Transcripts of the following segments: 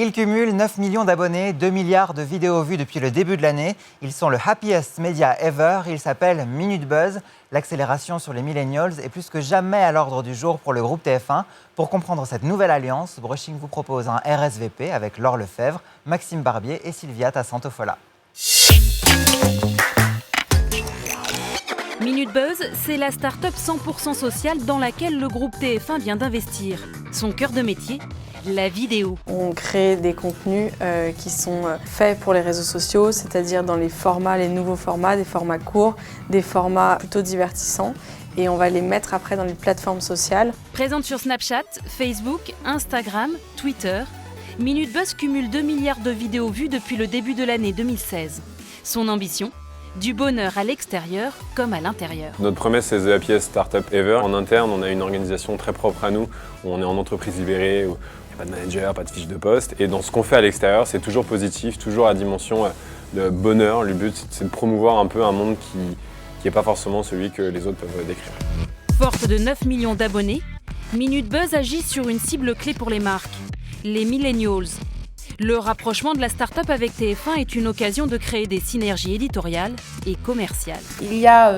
Ils cumulent 9 millions d'abonnés, 2 milliards de vidéos vues depuis le début de l'année. Ils sont le happiest media ever. Ils s'appellent Minute Buzz. L'accélération sur les millennials est plus que jamais à l'ordre du jour pour le groupe TF1. Pour comprendre cette nouvelle alliance, Brushing vous propose un RSVP avec Laure Lefebvre, Maxime Barbier et Sylvia Tassantofola. Minute Buzz, c'est la start-up 100% sociale dans laquelle le groupe TF1 vient d'investir. Son cœur de métier, la vidéo. On crée des contenus qui sont faits pour les réseaux sociaux, c'est-à-dire dans les formats, les nouveaux formats, des formats courts, des formats plutôt divertissants. Et on va les mettre après dans les plateformes sociales. Présente sur Snapchat, Facebook, Instagram, Twitter, Minute Buzz cumule 2 milliards de vidéos vues depuis le début de l'année 2016. Son ambition ? Du bonheur à l'extérieur comme à l'intérieur. Notre promesse, c'est The Happiest Startup Ever. En interne, on a une organisation très propre à nous, où on est en entreprise libérée, où il n'y a pas de manager, pas de fiche de poste. Et dans ce qu'on fait à l'extérieur, c'est toujours positif, toujours à dimension de bonheur. Le but, c'est de promouvoir un peu un monde qui n'est pas forcément celui que les autres peuvent décrire. Forte de 9 millions d'abonnés, Minute Buzz agit sur une cible clé pour les marques, les millennials. Le rapprochement de la start-up avec TF1 est une occasion de créer des synergies éditoriales et commerciales. Il y a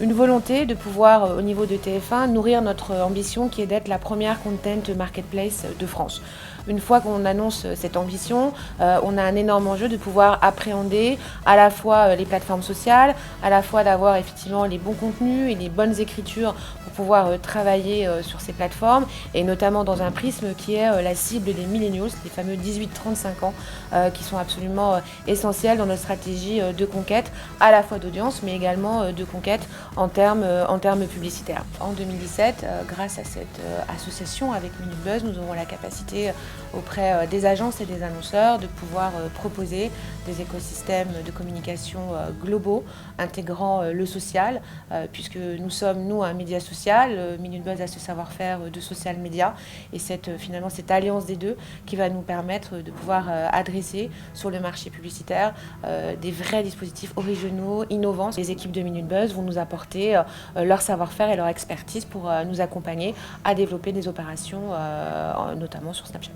une volonté de pouvoir, au niveau de TF1, nourrir notre ambition qui est d'être la première content marketplace de France. Une fois qu'on annonce cette ambition, on a un énorme enjeu de pouvoir appréhender à la fois les plateformes sociales, à la fois d'avoir effectivement les bons contenus et les bonnes écritures pour pouvoir travailler sur ces plateformes, et notamment dans un prisme qui est la cible des millennials, les fameux 18-35 ans, qui sont absolument essentiels dans notre stratégie de conquête, à la fois d'audience, mais également de conquête en termes publicitaires. En 2017, grâce à cette association avec Minute Buzz, nous aurons la capacité auprès des agences et des annonceurs de pouvoir proposer des écosystèmes de communication globaux intégrant le social, puisque nous sommes, nous, un média social. Minute Buzz a ce savoir-faire de social media, et finalement cette alliance des deux qui va nous permettre de pouvoir adresser sur le marché publicitaire des vrais dispositifs originaux, innovants. Les équipes de Minute Buzz vont nous apporter leur savoir-faire et leur expertise pour nous accompagner à développer des opérations, notamment sur Snapchat.